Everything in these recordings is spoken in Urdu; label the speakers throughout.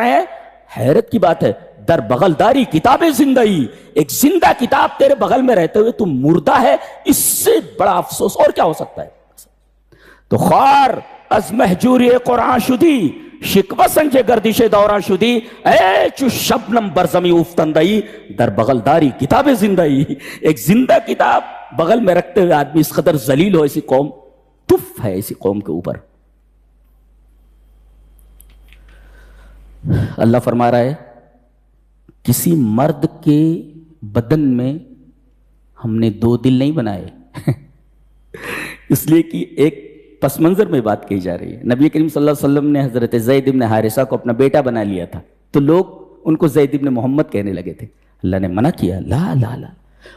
Speaker 1: ہے. حیرت کی بات ہے، در بغل داری کتاب زندگی، ایک زندہ کتاب تیرے بغل میں رہتے ہوئے تم مردہ ہے، اس سے بڑا افسوس اور کیا ہو سکتا ہے؟ تو خوار از محجوری قرآن شدی، شکوہ سنجے گردش دوران شدی، اے چو شبنم برزمی افتندئی در بغل داری کتاب زندگی. ایک زندہ کتاب بغل میں رکھتے ہوئے آدمی اس قدر ذلیل ہو، ایسی قوم تف ہے ایسی قوم کے اوپر. اللہ فرما رہا ہے کسی مرد کے بدن میں ہم نے دو دل نہیں بنائے. اس لیے کہ ایک پس منظر میں بات کہی جا رہی ہے. نبی کریم صلی اللہ علیہ وسلم نے حضرت زید بن حارثہ کو اپنا بیٹا بنا لیا تھا، تو لوگ ان کو زید بن محمد کہنے لگے تھے. اللہ نے منع کیا، لا لا لا،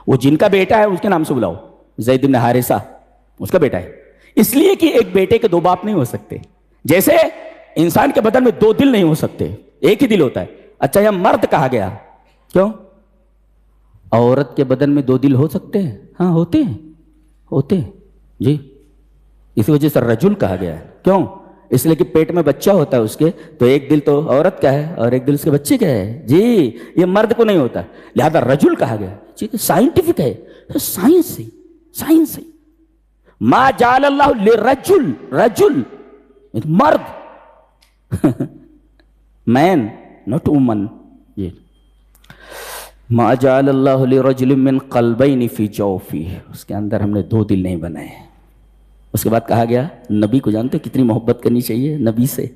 Speaker 1: وہ جن کا بیٹا ہے اس کے نام سے بلاؤ. زید بن حارثہ اس کا بیٹا ہے، اس لیے کہ ایک بیٹے کے دو باپ نہیں ہو سکتے. جیسے انسان کے بدن میں دو دل نہیں ہو سکتے، ایک ہی دل ہوتا ہے. اچھا یہاں مرد کہا گیا کیوں؟ عورت کے بدن میں دو دل ہو سکتے ہیں؟ ہاں ہوتے ہیں جی. اسی وجہ سے رجل کہا گیا ہے. کیوں؟ اس لیے کہ پیٹ میں بچہ ہوتا ہے اس کے، تو ایک دل تو عورت کا ہے اور ایک دل اس کے بچے کا ہے جی. یہ مرد کو نہیں ہوتا، لہذا رجل کہا گیا جی. سائنٹیفک ہے، سائنس ہے. ما جعل اللہ لرجل، رجل مرد، مین ناٹ وومن. جی ما جعل اللہ لرجل من قلبین فی جوفہ، اس کے اندر ہم نے دو دل نہیں بنائے. اس کے بعد کہا گیا نبی کو جانتے کتنی محبت کرنی چاہیے نبی سے.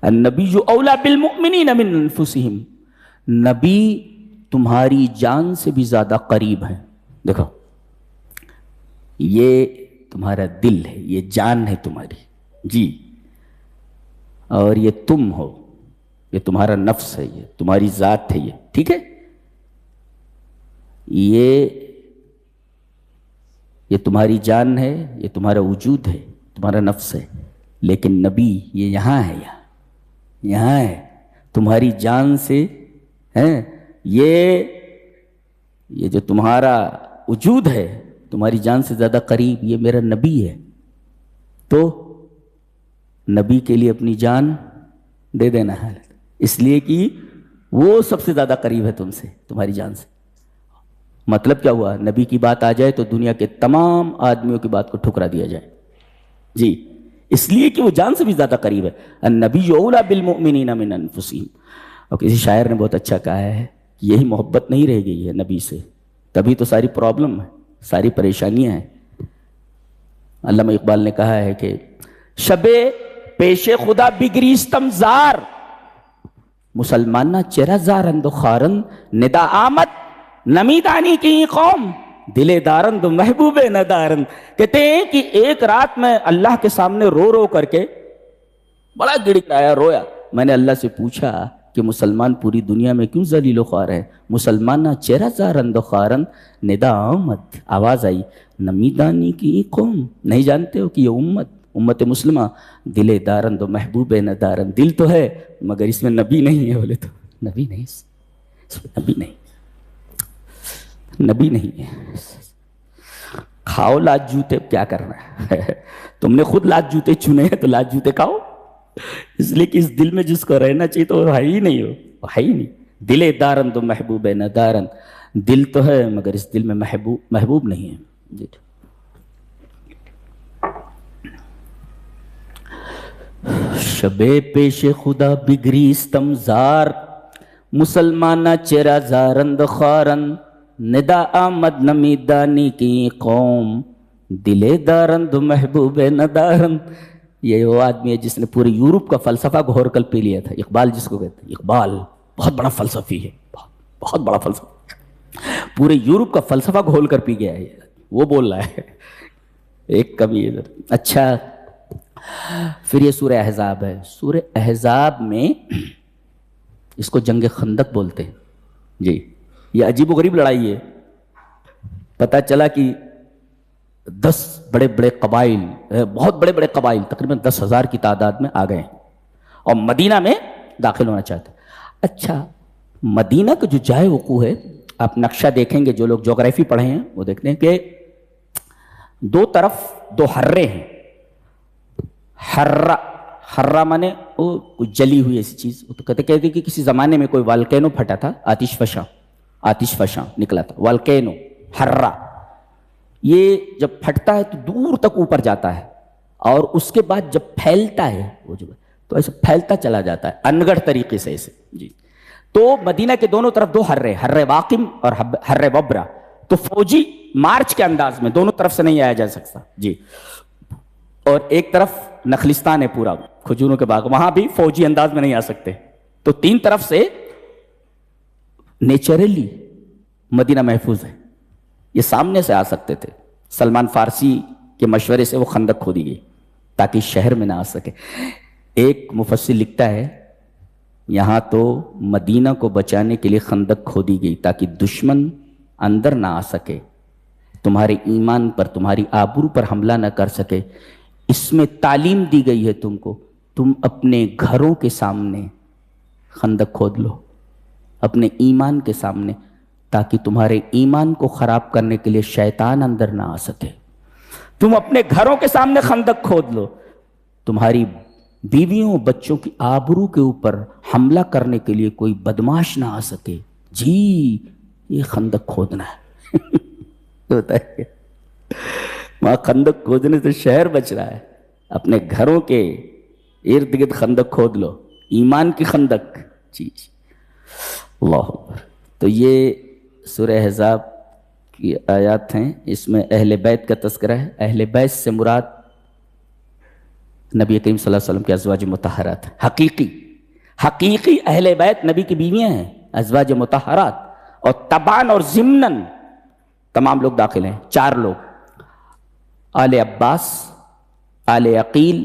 Speaker 1: النبی اولا بالمؤمنین من انفسہم، نبی تمہاری جان سے بھی زیادہ قریب ہے. دیکھو یہ تمہارا دل ہے، یہ جان ہے تمہاری جی، اور یہ تم ہو، یہ تمہارا نفس ہے، یہ تمہاری ذات ہے، یہ ٹھیک ہے. یہ تمہاری جان ہے، یہ تمہارا وجود ہے، تمہارا نفس ہے. لیکن نبی یہ یہاں ہے، یہاں ہے تمہاری جان سے ہے. یہ جو تمہارا وجود ہے تمہاری جان سے زیادہ قریب، یہ میرا نبی ہے. تو نبی کے لیے اپنی جان دے دینا ہے، اس لیے کہ وہ سب سے زیادہ قریب ہے تم سے، تمہاری جان سے. مطلب کیا ہوا؟ نبی کی بات آ جائے تو دنیا کے تمام آدمیوں کی بات کو ٹھکرا دیا جائے جی، اس لیے کہ وہ جان سے بھی زیادہ قریب ہے. النبی اولا بالمؤمنین من انفسہم. اور کسی شاعر نے بہت اچھا کہا ہے کہ یہی محبت نہیں رہ گئی ہے نبی سے، تبھی تو ساری پرابلم ہے، ساری پریشانیاں ہیں. علامہ اقبال نے کہا ہے کہ شب پیش خدا بگریستم زار، مسلمانہ چہرہ زارند و خارند، ندا آمد نمیدانی کی قوم، دلے دارند و محبوب ندارند. کہتے ہیں کہ ایک رات میں اللہ کے سامنے رو رو کر کے بڑا گڑگڑایا، رویا. میں نے اللہ سے پوچھا کہ مسلمان پوری دنیا میں کیوں ذلیل و خوار ہے؟ مسلمانہ چہرہ زارند و خارند، ندا آمد، آواز آئی، نمیدانی کی قوم. نہیں جانتے ہو کہ یہ امت مسلمہ دلے دارند و محبوب ندارند، دل تو ہے مگر اس میں نبی نہیں ہے. بولے تو نبی نہیں، اس میں نبی نہیں ہے. کھاؤ لات جوتے، کیا کرنا ہے؟ تم نے خود لات جوتے چنے ہیں تو لات جوتے کھاؤ. اس لیے کہ اس دل میں جس کو رہنا چاہیے تو وہ ہے ہی نہیں، وہ ہے ہی نہیں. دلے دارند و محبوب ندارند، دل تو ہے مگر اس دل میں محبوب نہیں ہے جی. شب پیش خدا بگریستم زار، مسلمانہ چہرہ زارند خارند، ندا آمد نمیدانی کی قوم، دلے دارند محبوب ندارند. یہ وہ آدمی ہے جس نے پورے یورپ کا فلسفہ گھور کر پی لیا تھا. اقبال جس کو کہتے ہیں، اقبال بہت بڑا فلسفی ہے، بہت بڑا فلسفہ، پورے یورپ کا فلسفہ گھول کر پی گیا ہے. وہ بول رہا ہے ایک کبھی ادھر. اچھا پھر یہ سورہ احزاب ہے. سورہ احزاب میں اس کو جنگ خندق بولتے ہیں جی. یہ عجیب و غریب لڑائی ہے. پتہ چلا کہ 10 بڑے بڑے قبائل، بہت بڑے بڑے قبائل، تقریباً 10,000 کی تعداد میں آ گئے اور مدینہ میں داخل ہونا چاہتے. اچھا مدینہ کا جو جائے وقوع ہے، آپ نقشہ دیکھیں گے، جو لوگ جغرافی پڑھے ہیں وہ دیکھتے ہیں کہ دو طرف 2 حرے ہیں. حرہ مانے وہ کچھ جلی ہوئی ایسی چیز. تو کہتے کہ کسی زمانے میں کوئی والکینو پھٹا تھا, آتش فشاں نکلا تھا, والکینو حرہ. یہ جب پھٹتا ہے تو دور تک اوپر جاتا ہے, اور اس کے بعد جب پھیلتا ہے وہ جو تو ایسے پھیلتا چلا جاتا ہے انگڑ طریقے سے ایسے. جی تو مدینہ کے دونوں طرف دو حرے, حرے واقم اور حرے وبرا. تو فوجی مارچ کے انداز میں دونوں طرف سے نہیں آیا جا سکتا. جی اور ایک طرف نخلستان ہے پورا, کھجوروں کے باغ, وہاں بھی فوجی انداز میں نہیں آ سکتے. تو تین طرف سے نیچرلی مدینہ محفوظ ہے, یہ سامنے سے آ سکتے تھے. سلمان فارسی کے مشورے سے وہ خندق کھودی گئی تاکہ شہر میں نہ آ سکے. ایک مفسر لکھتا ہے یہاں تو مدینہ کو بچانے کے لیے خندق کھودی گئی تاکہ دشمن اندر نہ آ سکے, تمہارے ایمان پر, تمہاری آبرو پر حملہ نہ کر سکے. اس میں تعلیم دی گئی ہے تم کو, تم اپنے گھروں کے سامنے خندق کھود لو, اپنے ایمان کے سامنے, تاکہ تمہارے ایمان کو خراب کرنے کے لیے شیطان اندر نہ آ سکے. تم اپنے گھروں کے سامنے خندق کھود لو, تمہاری بیویوں بچوں کی آبرو کے اوپر حملہ کرنے کے لیے کوئی بدماش نہ آ سکے. جی یہ خندق کھودنا ہے. ہوتا ہے وہاں خندق کھودنے سے شہر بچ رہا ہے, اپنے گھروں کے ارد گرد خندق کھود لو, ایمان کی خندق. جی اللہ اکبر. تو یہ سورہ احزاب کی آیات ہیں, اس میں اہل بیت کا تذکرہ ہے. اہل بیت سے مراد نبی کریم صلی اللہ علیہ وسلم کے ازواج مطہرات, حقیقی اہل بیت نبی کی بیویاں ہیں, ازواج مطہرات. اور تبان اور ضمناً تمام لوگ داخل ہیں, 4 لوگ, آل عباس, آل عقیل,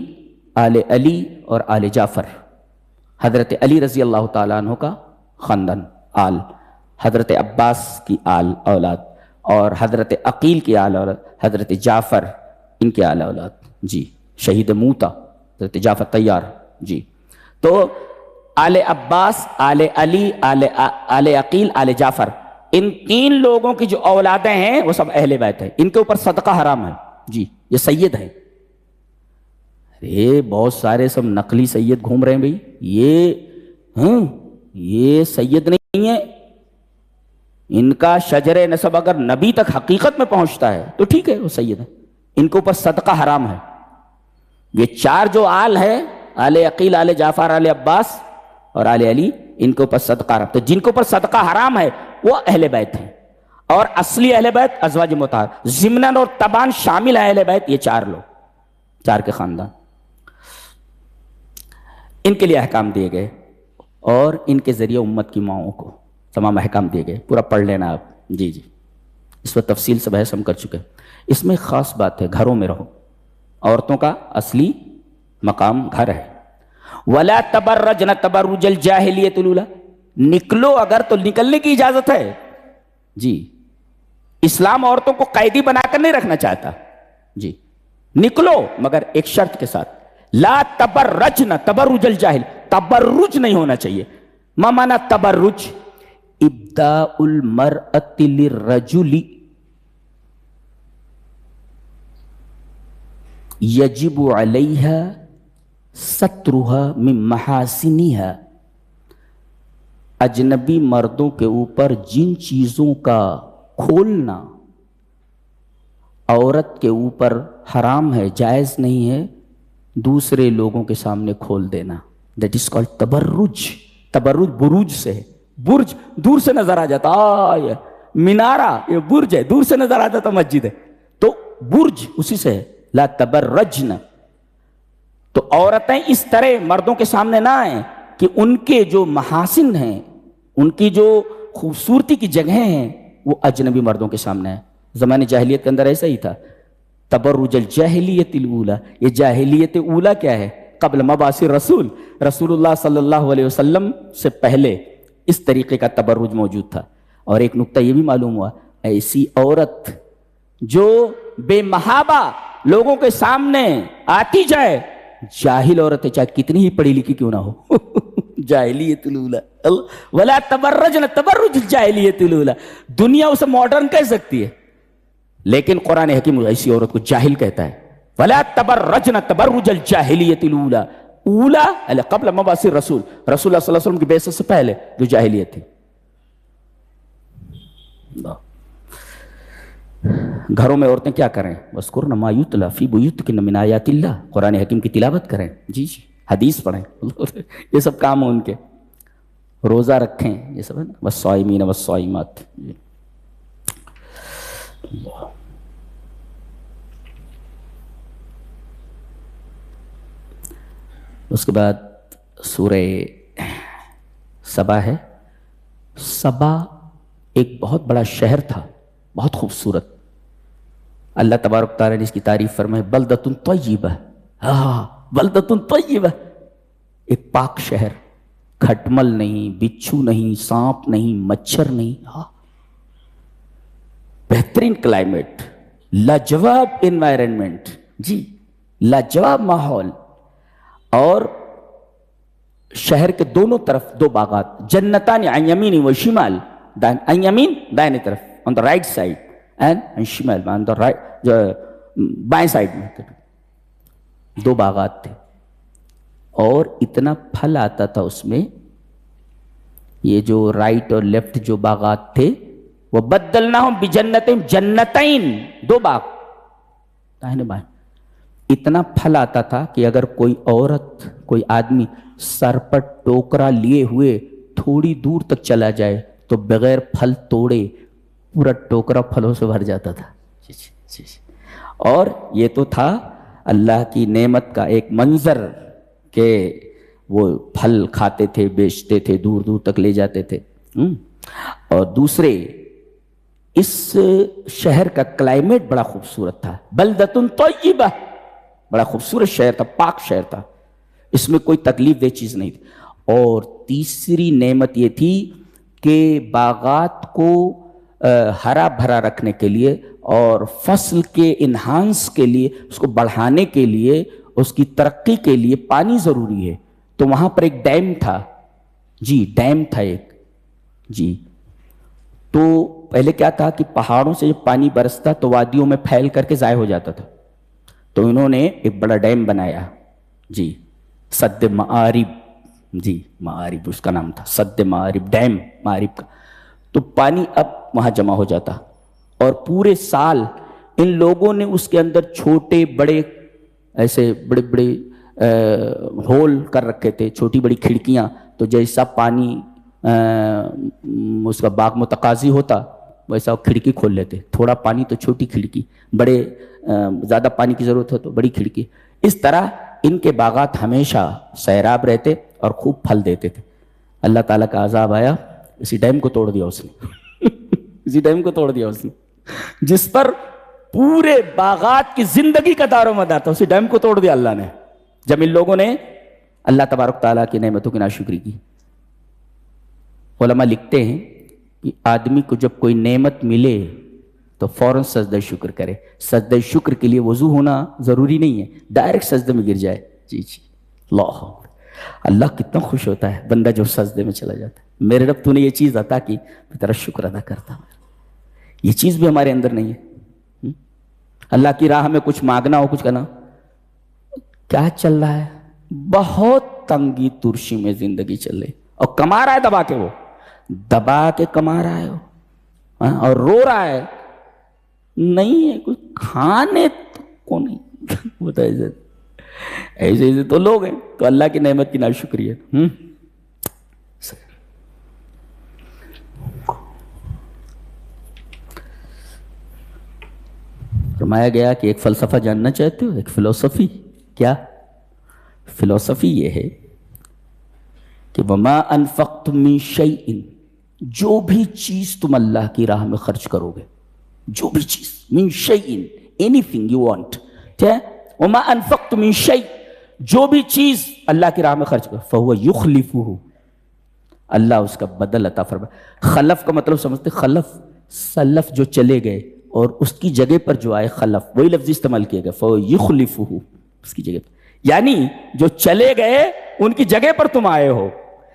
Speaker 1: آل علی اور آل جعفر. حضرت علی رضی اللہ تعالیٰ عنہ کا خاندان آل, حضرت عباس کی آل اولاد, اور حضرت عقیل کی آل اولاد, حضرت جعفر ان کے آل اولاد. جی شہید موتا حضرت جعفر طیار. جی تو آل عباس, آل علی, آل عقیل, آل جعفر, ان 3 لوگوں کی جو اولادیں ہیں وہ سب اہل بیت ہیں. ان کے اوپر صدقہ حرام ہے. جی یہ سید ہے. ارے بہت سارے سب نقلی سید گھوم رہے ہیں بھائی, یہ سید نہیں ہے. ان کا شجر نسب اگر نبی تک حقیقت میں پہنچتا ہے تو ٹھیک ہے, وہ سید ہے. ان کے اوپر صدقہ حرام ہے. یہ 4 جو آل ہے, آل عقیل, آل جعفر, آل عباس اور آل علی, ان کے اوپر صدقہ حرام. تو جن کے اوپر صدقہ حرام ہے وہ اہل بیت ہیں, اور اصلی اہل بیت ازواج مطہر, ضمناً اور تبان شامل ہے اہل بیت. یہ 4 لوگ, 4 کے خاندان, ان کے لیے احکام دیے گئے, اور ان کے ذریعے امت کی ماؤں کو تمام احکام دیے گئے. پورا پڑھ لینا آپ. جی اس پر تفصیل سے بحث ہم کر چکے. اس میں خاص بات ہے, گھروں میں رہو. عورتوں کا اصلی مقام گھر ہے. وَلَا تَبَرَّجْنَ تَبَرُّجَ الْجَاهِلِيَّةِ الْأُولَىٰ, نکلو اگر تو نکلنے کی اجازت ہے. جی اسلام عورتوں کو قیدی بنا کر نہیں رکھنا چاہتا. جی نکلو مگر ایک شرط کے ساتھ, لا تبرجن تبرج الجاہل, تبرج نہیں ہونا چاہیے. ما معنی تبرج؟ ابداء المرأة للرجل یجب علیہا سترہا من محاسنہا, اجنبی مردوں کے اوپر جن چیزوں کا کھولنا عورت کے اوپر حرام ہے, جائز نہیں ہے, دوسرے لوگوں کے سامنے کھول دینا. That is called تبرج. تبرج بروج سے ہے, برج دور سے نظر آ جاتا, یہ مینارہ, یہ برج ہے, دور سے نظر آ جاتا مسجد ہے, تو برج اسی سے ہے. لا تبرجن, تو عورتیں اس طرح مردوں کے سامنے نہ آئیں کہ ان کے جو محاسن ہیں, ان کی جو خوبصورتی کی جگہیں ہیں, وہ اجنبی مردوں کے سامنے ہیں. زمانے جاہلیت کے اندر ایسا ہی تھا. تبرج الجاہلیت الاولیٰ, یہ جاہلیت اولیٰ کیا ہے؟ قبل مبعث رسول, رسول اللہ صلی اللہ علیہ وسلم سے پہلے اس طریقے کا تبرج موجود تھا. اور ایک نکتہ یہ بھی معلوم ہوا, ایسی عورت جو بے محابہ لوگوں کے سامنے آتی جائے, جاہل عورت ہے, چاہے کتنی ہی پڑھی لکھی کیوں نہ ہو, جاہلیت الاولیٰ, ولا تبرجن تبرج الجاہلیت الاولیٰ, دنیا اسے ماڈرن کہہ سکتی ہے, لیکن قرآن حکیم ایسی عورت کو جاہل کہتا ہے. ولا تبرجن تبرج الجاہلیت الاولیٰ, اولا قبل مبعث رسول، رسول اللہ صلی اللہ علیہ وسلم کی بعثت سے پہلے جو جاہلیت تھی. گھروں میں عورتیں کیا کریں؟ وَاذْكُرْنَ مَا يُتْلَى فِي بُيُوتِكُنَّ مِنْ آيَاتِ اللَّهِ، قرآن حکیم کی تلاوت کریں، جی جی، حدیث پڑھیں، یہ سب کام ہو ان کے. روزہ رکھیں، یہ سب ہے نا، وَالصَّائِمِينَ وَالصَّائِمَاتِ. اس کے بعد سورہ سبا ہے. سبا ایک بہت بڑا شہر تھا، بہت خوبصورت. اللہ تبارک تعالیٰ نے اس کی تعریف فرمائے بلدۃ طیبہ، بلدۃ طیبہ، ایک پاک شہر، کھٹمل نہیں، بچھو نہیں، سانپ نہیں، مچھر نہیں، بہترین کلائمیٹ، لاجواب انوائرنمنٹ، جی لاجواب ماحول. اور شہر کے دونوں طرف دو باغات، جنتان عن یمین و شمال، عن یمین دائیں طرف on the right side and شمال on the right بائیں سائڈ میں دو باغات تھے. اور اتنا پھل آتا تھا اس میں، یہ جو رائٹ اور لیفٹ جو باغات تھے وہ بدلناہم بجنتین، جنتین دو باغ دائیں بائیں. اتنا پھل آتا تھا کہ اگر کوئی عورت، کوئی آدمی سر پر ٹوکرا لیے ہوئے تھوڑی دور تک چلا جائے تو بغیر پھل توڑے پورا ٹوکرا پھلوں سے بھر جاتا تھا. اور یہ تو تھا اللہ کی نعمت کا ایک منظر کہ وہ پھل کھاتے تھے، بیچتے تھے، دور دور تک لے جاتے تھے. اور دوسرے، اس شہر کا کلائمیٹ بڑا خوبصورت تھا، بلدۃ طیبہ، بڑا خوبصورت شہر تھا، پاک شہر تھا، اس میں کوئی تکلیف دہ چیز نہیں تھی. اور تیسری نعمت یہ تھی کہ باغات کو ہرا بھرا رکھنے کے لیے اور فصل کے انہانس کے لیے، اس کو بڑھانے کے لیے، اس کی ترقی کے لیے پانی ضروری ہے. تو وہاں پر ایک ڈیم تھا، جی ڈیم تھا ایک، جی. تو پہلے کیا تھا کہ پہاڑوں سے جب پانی برستا تو وادیوں میں پھیل کر کے ضائع ہو جاتا تھا. تو انہوں نے ایک بڑا ڈیم بنایا، جی سد معارب، جی معارب اس کا نام تھا، سد معارب، ڈیم معارب کا. تو پانی اب وہاں جمع ہو جاتا اور پورے سال ان لوگوں نے اس کے اندر چھوٹے بڑے ایسے بڑے بڑے ہول کر رکھے تھے، چھوٹی بڑی کھڑکیاں. تو جیسا پانی اس کا باغ متقاضی ہوتا ویسا وہ کھڑکی کھول لیتے، تھوڑا پانی تو چھوٹی کھڑکی، بڑے زیادہ پانی کی ضرورت ہو تو بڑی کھڑکی. اس طرح ان کے باغات ہمیشہ سیراب رہتے اور خوب پھل دیتے تھے. اللہ تعالیٰ کا عذاب آیا، اسی ڈیم کو توڑ دیا اس نے اسی ڈیم کو توڑ دیا اس نے جس پر پورے باغات کی زندگی کا دار و مدار تھا، اسی ڈیم کو توڑ دیا اللہ نے جب ان لوگوں نے اللہ تبارک تعالیٰ کی نعمتوں کی ناشکری کی. علماء لکھتے ہیں کہ آدمی کو جب کوئی نعمت ملے تو فوراً سجدہ شکر کرے. سجدہ شکر کے لیے وضو ہونا ضروری نہیں ہے، ڈائریکٹ سجدے میں گر جائے. جی جی اللہ کتنا خوش ہوتا ہے بندہ جو سجدے میں چلا جاتا ہے. میرے رب تو نے یہ چیز عطا کی، میں تیرا شکر ادا کرتا ہوں. یہ چیز بھی ہمارے اندر نہیں ہے. اللہ کی راہ میں کچھ مانگنا ہو، کچھ کرنا، کیا چل رہا ہے؟ بہت تنگی ترشی میں زندگی چل رہی، اور کما رہا ہے دبا کے، وہ دبا کے کما رہا ہے وہ، اور رو رہا ہے نہیں ہے کوئی کھانے کو نہیں ہوتا. ایسے تو لوگ ہیں. تو اللہ کی نعمت کی ناشکری ہے. فرمایا گیا کہ ایک فلسفہ جاننا چاہتے ہو، ایک فلسفی. کیا فلسفی؟ یہ ہے کہ وما انفقتم من شیء، جو بھی چیز تم اللہ کی راہ میں خرچ کرو گے، جو بھی چیز، من شیء، اینی تھنگ یو وانٹ، ٹھیک ہے، وما انفقتم من شیء، جو بھی چیز اللہ کی راہ میں خرچ کرو، فہو یخلفہ، اللہ اس کا بدل عطا فرمائے. خلف کا مطلب سمجھتے؟ خلف سلف جو چلے گئے اور اس کی جگہ پر جو آئے، خلف وہی لفظ استعمال کیا گیا، فہو یخلفہ، اس کی جگہ پر. یعنی جو چلے گئے ان کی جگہ پر تم آئے ہو،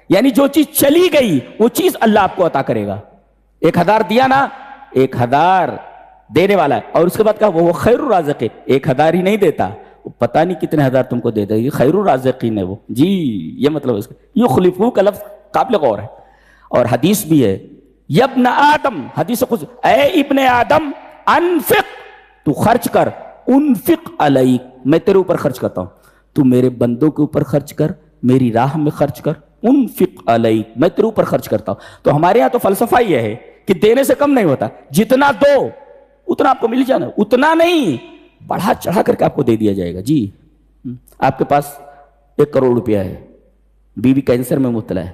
Speaker 1: یعنی جو چیز چلی گئی وہ چیز اللہ آپ کو عطا کرے گا. 1000 دیا نا، 1000 دینے والا ہے، اور اس کے بعد کہا وہ خیر الرازق، 1000 ہی نہیں دیتا، پتہ نہیں کتنے ہزار تم کو دے دے گی، خیر الرازقین ہے وہ جی، یہ مطلب اس کا یخلفو کا لفظ قابل غور ہے. اور حدیث بھی ہے یا ابن آدم، حدیث قدسی، اے ابن آدم انفق، تو خرچ کر، انفق علیک، میں تیرے اوپر خرچ کرتا ہوں، تو میرے بندوں کے اوپر خرچ کر، میری راہ میں خرچ کر، انفق علیک، میں تیرے اوپر خرچ کرتا ہوں. تو ہمارے ہاں تو فلسفہ یہ ہے کہ دینے سے کم نہیں ہوتا، جتنا دو اتنا آپ کو مل جانا، اتنا نہیں بڑھا چڑھا کر کے آپ کو دے دیا جائے گا. جی آپ کے پاس 1 کروڑ روپیہ ہے، بیوی کینسر میں مبتلا ہے،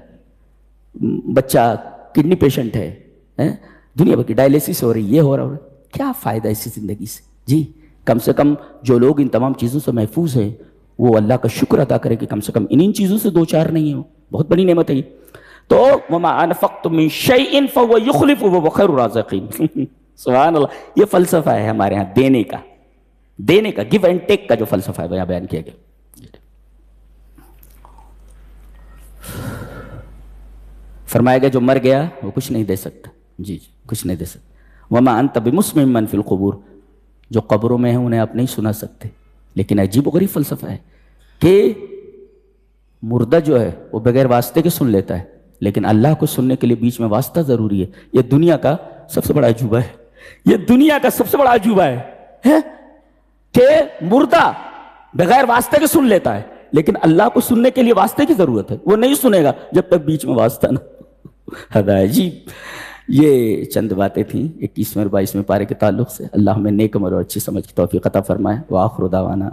Speaker 1: بچہ کڈنی پیشنٹ ہے، دنیا بھر کی ڈائلیسس ہو رہی، یہ ہو رہا، کیا فائدہ اسی زندگی سے؟ جی کم سے کم جو لوگ ان تمام چیزوں سے محفوظ ہیں وہ اللہ کا شکر ادا کرے کہ کم سے کم ان چیزوں سے 2 4 نہیں ہیں، بہت بڑی نعمت ہے یہ. تو وما انفقتم من شیء فهو یخلفہ وهو خیر الرازقین. سبحان اللہ، یہ فلسفہ ہے ہمارے ہاں دینے کا، دینے کا، گیو اینڈ ٹیک کا جو فلسفہ ہے بیان کیا گیا. فرمایا گیا جو مر گیا وہ کچھ نہیں دے سکتا، جی کچھ نہیں دے سکتا. وما انت بمسمع من فی القبور، جو قبروں میں ہیں انہیں آپ نہیں سنا سکتے. لیکن عجیب و غریب فلسفہ ہے کہ مردہ جو ہے وہ بغیر واسطے کے سن لیتا ہے، لیکن اللہ کو سننے کے لیے بیچ میں واسطہ ضروری ہے. یہ دنیا کا سب سے بڑا عجوبہ ہے، یہ دنیا کا سب سے بڑا عجوبہ ہے کہ مردہ بغیر واسطے کے سن لیتا ہے، لیکن اللہ کو سننے کے لیے واسطے کی ضرورت ہے. وہ نہیں سنے گا جب تک بیچ میں واسطہ نہ. عجیب. یہ چند باتیں تھیں 21ویں اور 22ویں پارے کے تعلق سے. اللہ ہمیں نیک عمل اور اچھی سمجھ کی توفیق عطا فرمائے. وآخر دعوانا